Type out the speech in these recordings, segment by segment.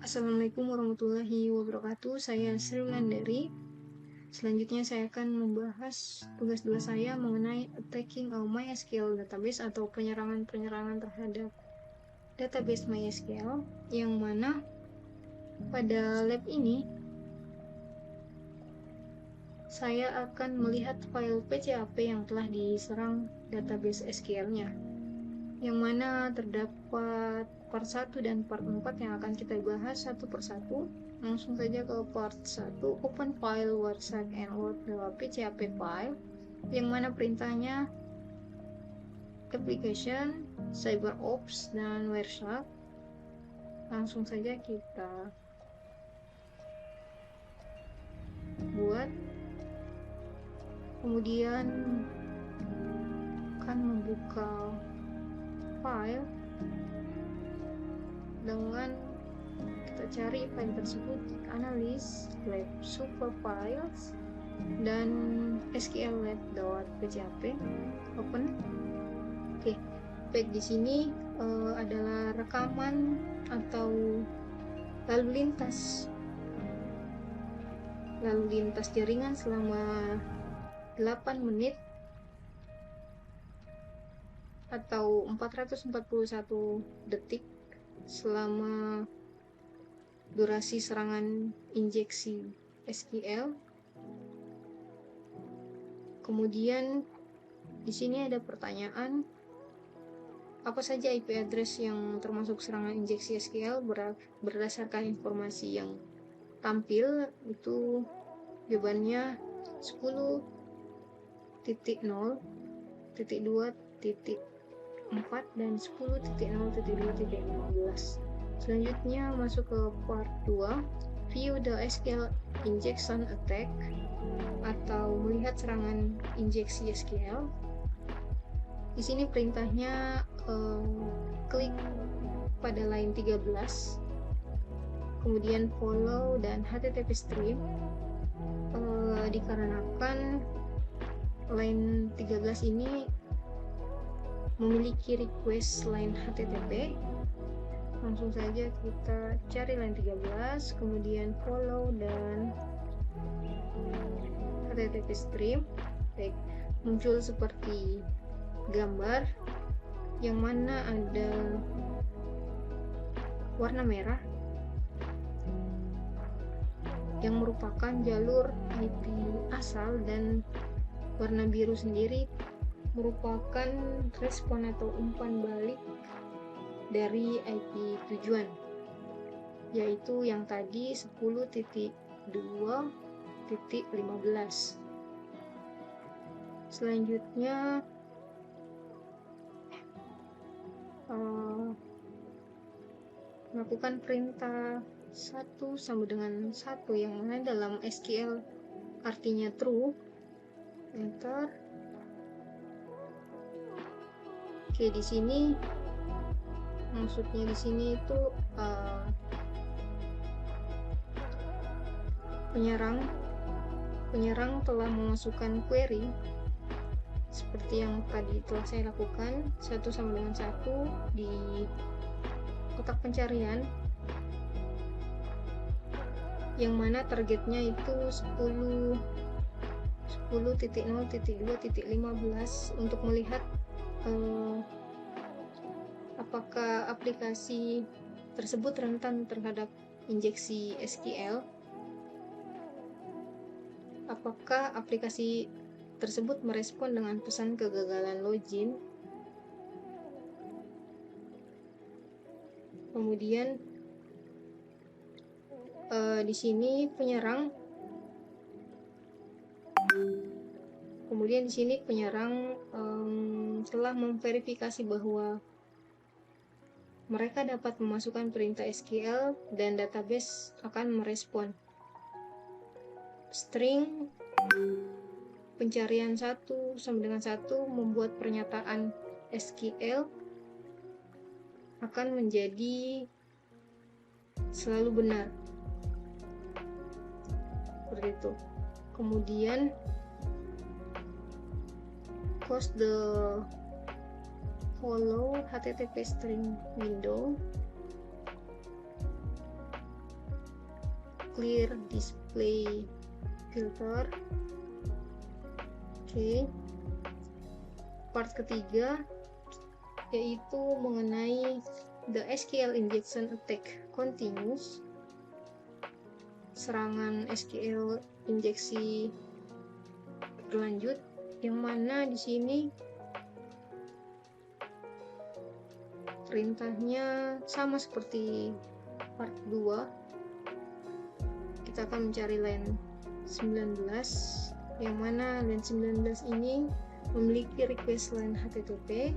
Assalamualaikum warahmatullahi wabarakatuh. Saya Sri Wulandari. Selanjutnya saya akan membahas tugas 2 saya mengenai attacking a MySQL database atau penyerangan terhadap database MySQL, yang mana pada lab ini saya akan melihat file PCAP yang telah diserang database SQL-nya, yang mana terdapat part 1 dan part 4 yang akan kita bahas satu persatu. Langsung saja ke part 1, open file warsak and load the PCAP file, yang mana perintahnya application, cyberops, dan warsak. Langsung saja kita buat. Kemudian akan membuka file dengan kita cari file tersebut, analysis lab super files dan SQL lab.pcap. Open. Oke, baik, di sini adalah rekaman atau lalu lintas jaringan selama 8 menit atau 441 detik selama durasi serangan injeksi SQL. Kemudian di sini ada pertanyaan, apa saja IP address yang termasuk serangan injeksi SQL berdasarkan informasi yang tampil. Itu jawabannya 10.0.2.4 dan 10.0.2.15. Selanjutnya masuk ke part 2, view the SQL injection attack atau melihat serangan injeksi SQL. Di sini perintahnya klik pada line 13, kemudian follow dan HTTP stream. Dikarenakan line 13 ini memiliki request line HTTP, langsung saja kita cari line 13, kemudian follow dan HTTP stream. Baik, muncul seperti gambar yang mana ada warna merah yang merupakan jalur IP asal, dan warna biru sendiri merupakan respon atau umpan balik dari IP tujuan, yaitu yang tadi 10.2.15. Selanjutnya melakukan perintah 1 sama dengan 1, yang mana dalam SQL artinya true. Enter. Oke, di sini maksudnya di sini itu penyerang telah memasukkan query seperti yang tadi telah saya lakukan, 1 sama dengan 1 di kotak pencarian, yang mana targetnya itu 10.0.2.15 untuk melihat apakah aplikasi tersebut rentan terhadap injeksi SQL, apakah aplikasi tersebut merespon dengan pesan kegagalan login. Kemudian di sini penyerang telah memverifikasi bahwa mereka dapat memasukkan perintah SQL dan database akan merespon. String pencarian 1 sama dengan 1 membuat pernyataan SQL akan menjadi selalu benar, seperti itu. Kemudian close the follow HTTP string window. clear display filter. Oke. Part ketiga yaitu mengenai the SQL injection attack continues, serangan SQL injeksi berlanjut, yang mana di sini perintahnya sama seperti part 2. Kita akan mencari line 19, yang mana line 19 ini memiliki request line HTTP,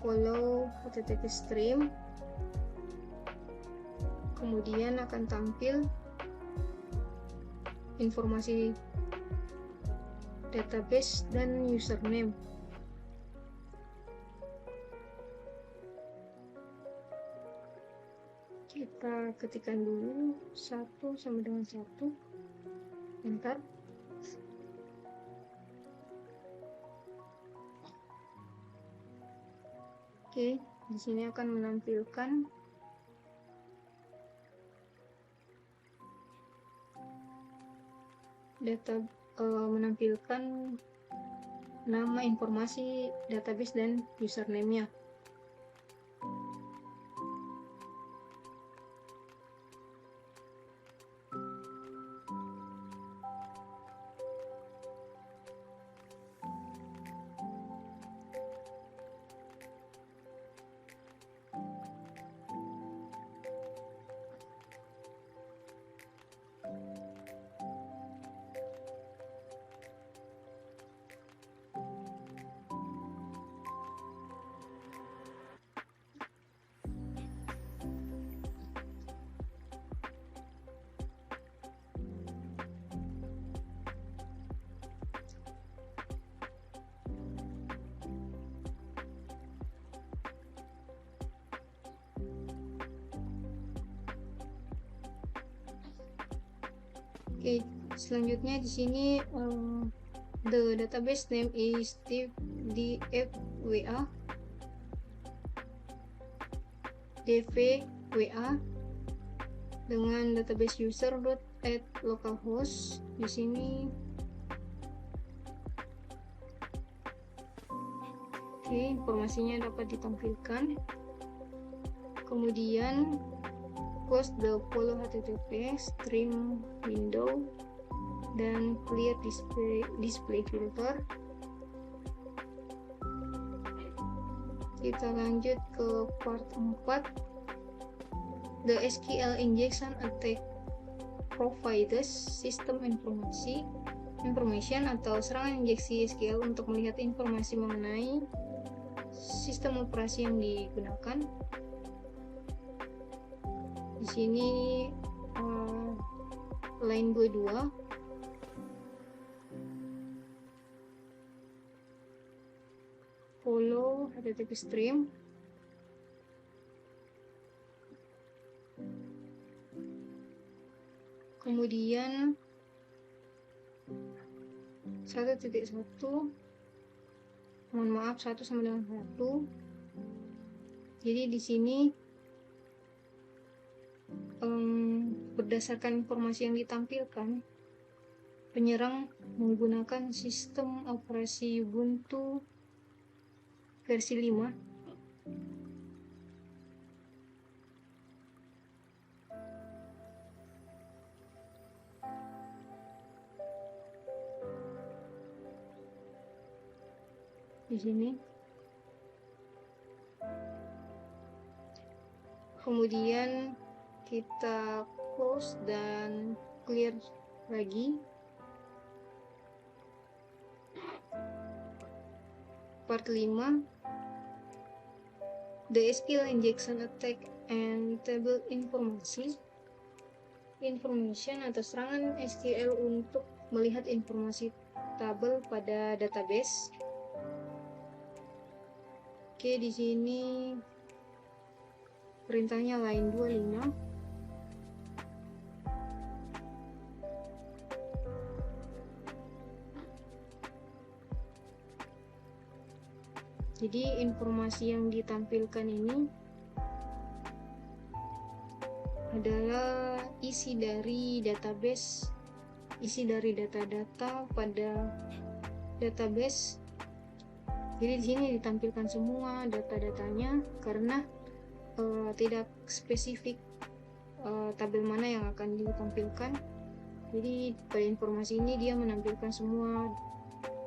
follow HTTP stream, kemudian akan tampil informasi database dan username. Kita ketikkan dulu 1 sama dengan 1, enter. Oke, di sini akan menampilkan menampilkan nama informasi database dan username-nya. Oke, selanjutnya di sini the database name is dfwa dengan database user at localhost. Di sini informasinya dapat ditampilkan. Kemudian close the follow HTTP stream window dan clear display filter. Kita lanjut ke part 4, the SQL injection attack provides system information atau serangan injeksi SQL untuk melihat informasi mengenai sistem operasi yang digunakan. Di sini line 22 follow HTTP stream, kemudian 1.1, mohon maaf 1 sama dengan 1. Jadi di sini berdasarkan informasi yang ditampilkan, penyerang menggunakan sistem operasi Ubuntu versi 5. Di sini. Kemudian kita close dan clear lagi. Part 5, the SQL injection attack and table information atau serangan SQL untuk melihat informasi tabel pada database. Oke, di sini perintahnya line 25. Jadi informasi yang ditampilkan ini adalah isi dari database, isi dari data-data pada database. Jadi di sini ditampilkan semua data-datanya karena tidak spesifik tabel mana yang akan ditampilkan. Jadi pada informasi ini dia menampilkan semua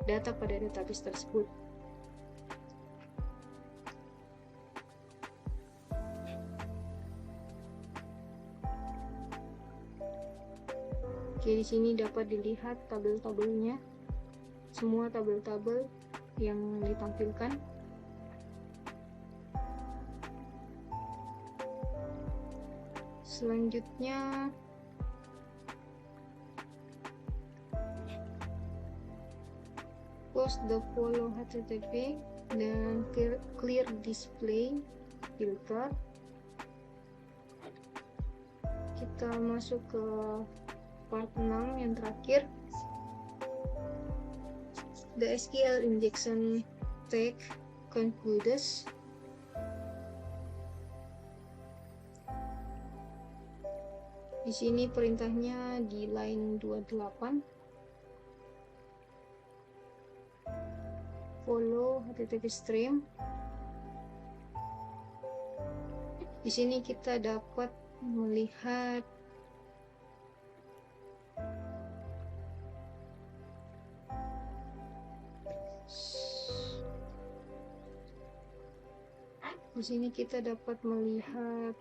data pada database tersebut. Oke, di sini dapat dilihat tabel-tabelnya, semua tabel-tabel yang ditampilkan. Selanjutnya post the follow HTTP dan clear display filter. Kita masuk ke part 6 yang terakhir, the SQL injection tag concludes. Di sini perintahnya di line 28, follow HTTP stream. Di sini kita dapat melihat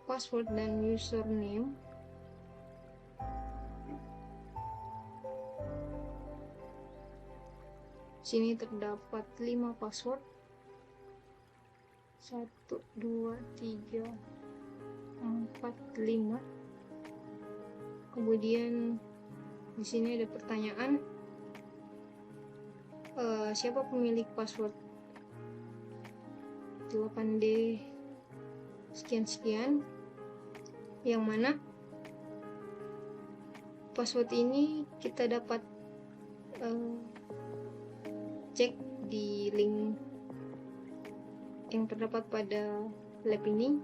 password dan username. Sini terdapat 5 password, 1, 2, 3, 4, 5. Kemudian di sini ada pertanyaan, siapa pemilik password 8D sekian-sekian, yang mana password ini kita dapat cek di link yang terdapat pada lab ini.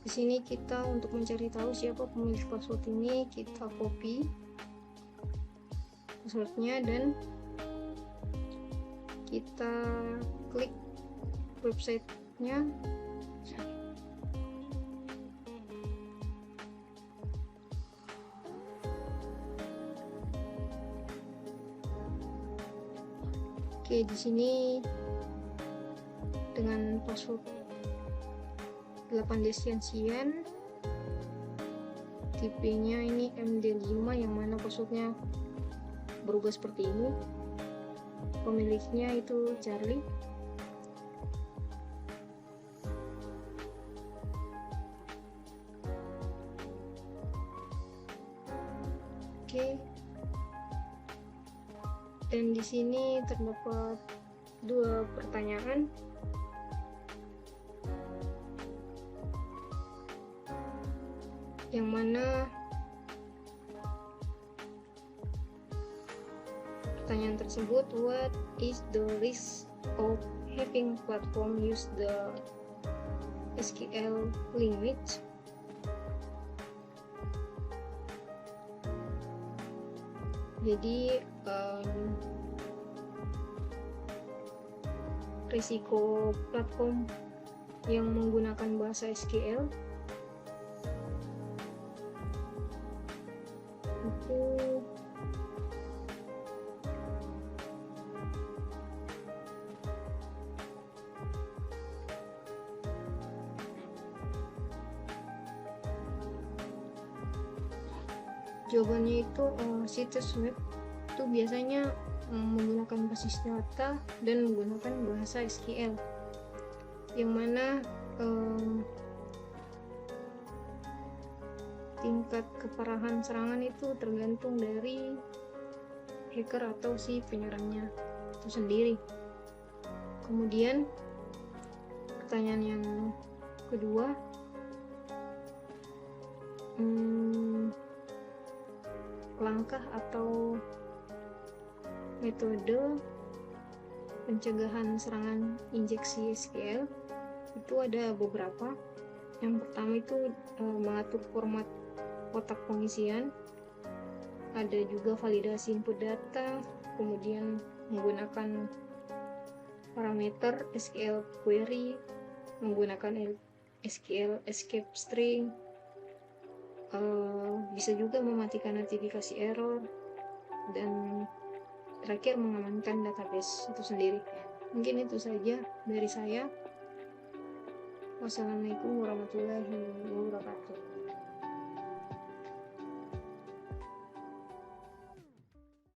Di sini kita untuk mencari tahu siapa pemilik password ini, kita copy passwordnya dan kita klik websitenya. Oke, di sini dengan password 8D sekian, tipenya ini MD5, yang mana passwordnya berubah seperti ini. Pemiliknya itu Charlie. Oke. Dan di sini terdapat 2 pertanyaan. Yang mana pertanyaan tersebut, what is the risk of having platform use the SQL language? Jadi risiko platform yang menggunakan bahasa SQL itu jawabannya itu situs web itu biasanya menggunakan basis data dan menggunakan bahasa SQL, yang mana tingkat keparahan serangan itu tergantung dari hacker atau si penyerangnya itu sendiri. Kemudian pertanyaan yang kedua, langkah atau metode pencegahan serangan injeksi SQL itu ada beberapa. Yang pertama itu mengatur format kotak pengisian, ada juga validasi input data, kemudian menggunakan parameter SQL query, menggunakan SQL escape string, bisa juga mematikan notifikasi error, dan terakhir mengamankan database itu sendiri. Mungkin itu saja dari saya. Wassalamualaikum warahmatullahi wabarakatuh.